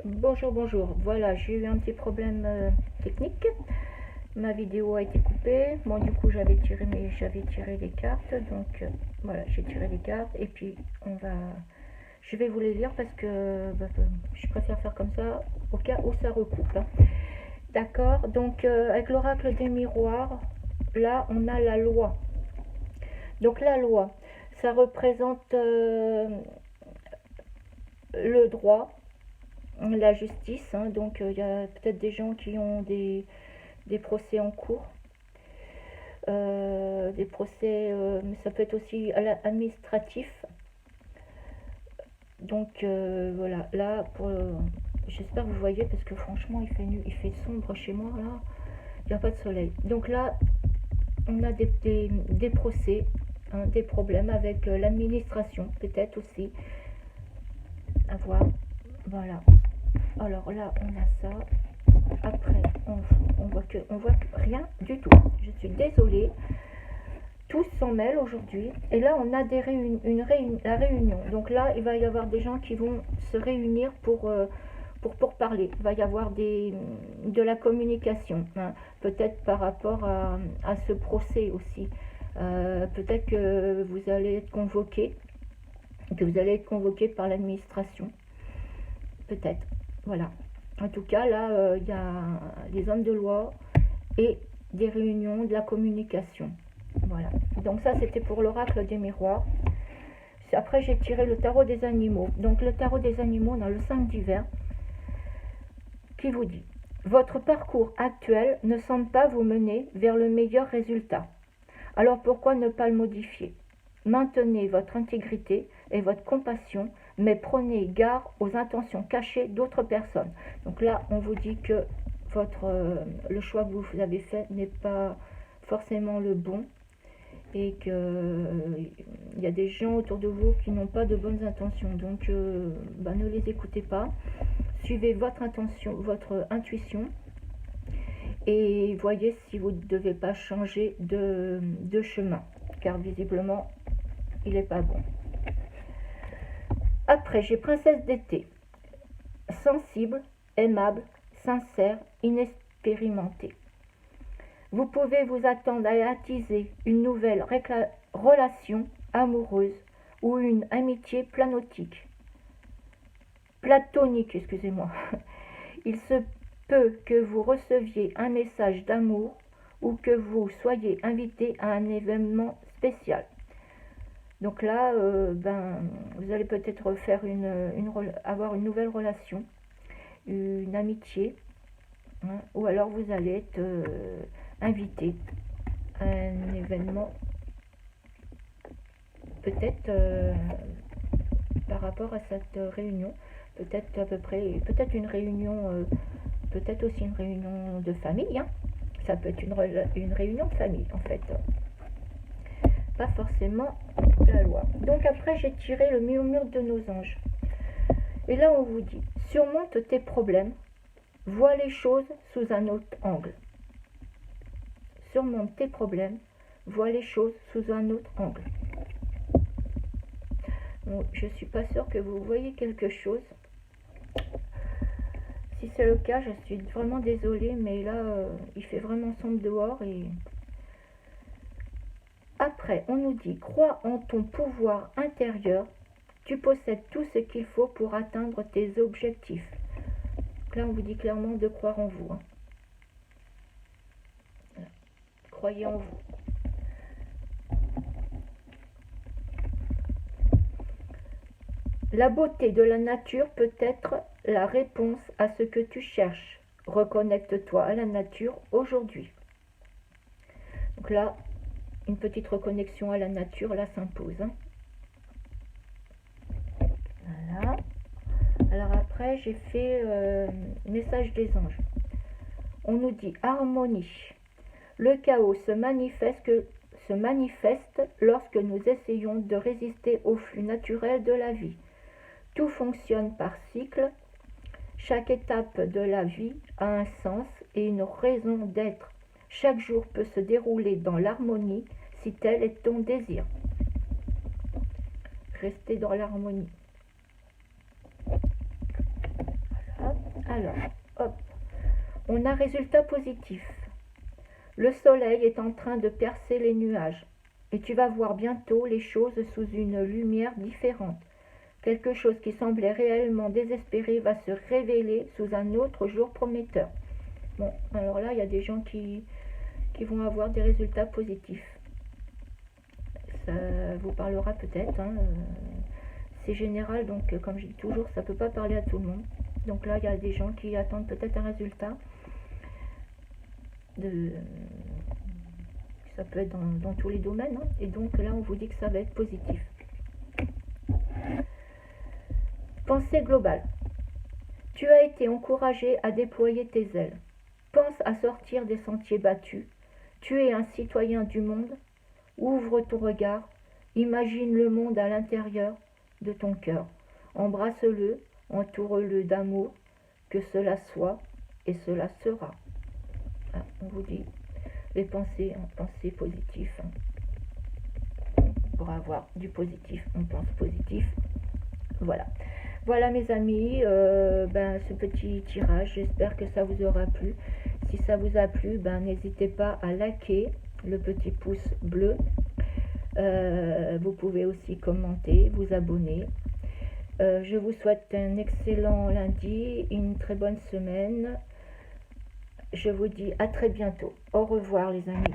Bonjour, bonjour. Voilà, j'ai eu un petit problème technique. Ma vidéo a été coupée. Bon, du coup, j'avais tiré les cartes. Donc, voilà, j'ai tiré les cartes. Et puis, je vais vous les lire parce que je préfère faire comme ça au cas où ça recoupe. Hein. D'accord. Donc, avec l'oracle des miroirs, là, on a la loi. Donc, la loi, ça représente le droit, la justice, hein, donc il y a peut-être des gens qui ont des procès en cours, des procès, mais ça peut être aussi administratif. Donc voilà, là, j'espère que vous voyez, parce que franchement il fait sombre chez moi, là, il n'y a pas de soleil. Donc là, on a des procès, hein, des problèmes avec l'administration, peut-être aussi, à voir, voilà. Alors là, on a ça. Après, on voit que rien du tout. Je suis désolée. Tous s'en mêlent aujourd'hui. Et là, on a la réunion. Donc là, il va y avoir des gens qui vont se réunir pour parler. Il va y avoir de la communication. Hein. Peut-être par rapport à ce procès aussi. Peut-être que vous allez être convoqué. Par l'administration. Peut-être. Voilà. En tout cas, là, il y a des hommes de loi et des réunions, de la communication. Voilà. Donc ça, c'était pour l'oracle des miroirs. Après, j'ai tiré le tarot des animaux. Donc le tarot des animaux, on a le 5 d'hiver, qui vous dit: votre parcours actuel ne semble pas vous mener vers le meilleur résultat. Alors pourquoi ne pas le modifier? Maintenez votre intégrité et votre compassion, mais prenez garde aux intentions cachées d'autres personnes. Donc là, on vous dit que le choix que vous avez fait n'est pas forcément le bon, et qu'il y a des gens autour de vous qui n'ont pas de bonnes intentions. Donc, ne les écoutez pas. Suivez votre intuition, et voyez si vous ne devez pas changer de chemin, car visiblement, il n'est pas bon. Après, j'ai princesse d'été. Sensible, aimable, sincère, inexpérimentée. Vous pouvez vous attendre à attiser une nouvelle relation amoureuse ou une amitié platonique. Excusez-moi. Il se peut que vous receviez un message d'amour ou que vous soyez invité à un événement spécial. Donc là, vous allez peut-être avoir une nouvelle relation, une amitié, hein, ou alors vous allez être invité à un événement, peut-être par rapport à cette réunion, peut-être à peu près, peut-être une réunion, peut-être aussi une réunion de famille, hein. Ça peut être une réunion de famille en fait. Pas forcément la loi. Donc après, j'ai tiré le murmure de nos anges. Et là, on vous dit: surmonte tes problèmes, vois les choses sous un autre angle. Surmonte tes problèmes, vois les choses sous un autre angle. Donc, je suis pas sûre que vous voyez quelque chose. Si c'est le cas, je suis vraiment désolée, mais là, il fait vraiment sombre dehors. Et après, on nous dit: crois en ton pouvoir intérieur, tu possèdes tout ce qu'il faut pour atteindre tes objectifs. Donc là, on vous dit clairement de croire en vous. Hein. Voilà. Croyez en vous. La beauté de la nature peut être la réponse à ce que tu cherches. Reconnecte-toi à la nature aujourd'hui. Donc là, une petite reconnexion à la nature, là, s'impose. Hein. Voilà. Alors après, j'ai fait message des anges. On nous dit: harmonie. Le chaos se manifeste lorsque nous essayons de résister au flux naturel de la vie. Tout fonctionne par cycle. Chaque étape de la vie a un sens et une raison d'être. Chaque jour peut se dérouler dans l'harmonie si tel est ton désir. Restez dans l'harmonie. Voilà. Alors, hop, on a résultat positif. Le soleil est en train de percer les nuages et tu vas voir bientôt les choses sous une lumière différente. Quelque chose qui semblait réellement désespéré va se révéler sous un autre jour prometteur. Bon, alors là, il y a des gens qui vont avoir des résultats positifs. Ça vous parlera peut-être. Hein, c'est général, donc comme je dis toujours, ça ne peut pas parler à tout le monde. Donc là, il y a des gens qui attendent peut-être un résultat. Ça peut être dans tous les domaines. Hein, et donc là, on vous dit que ça va être positif. Pensée globale. Tu as été encouragé à déployer tes ailes. Pense à sortir des sentiers battus. Tu es un citoyen du monde. Ouvre ton regard. Imagine le monde à l'intérieur de ton cœur. Embrasse-le, entoure-le d'amour. Que cela soit et cela sera. Ah, on vous dit les pensées positives. Pour avoir du positif, on pense positif. Voilà. Voilà mes amis, ce petit tirage, j'espère que ça vous aura plu. Si ça vous a plu, n'hésitez pas à liker le petit pouce bleu. Vous pouvez aussi commenter, vous abonner. Je vous souhaite un excellent lundi, une très bonne semaine. Je vous dis à très bientôt. Au revoir les amis.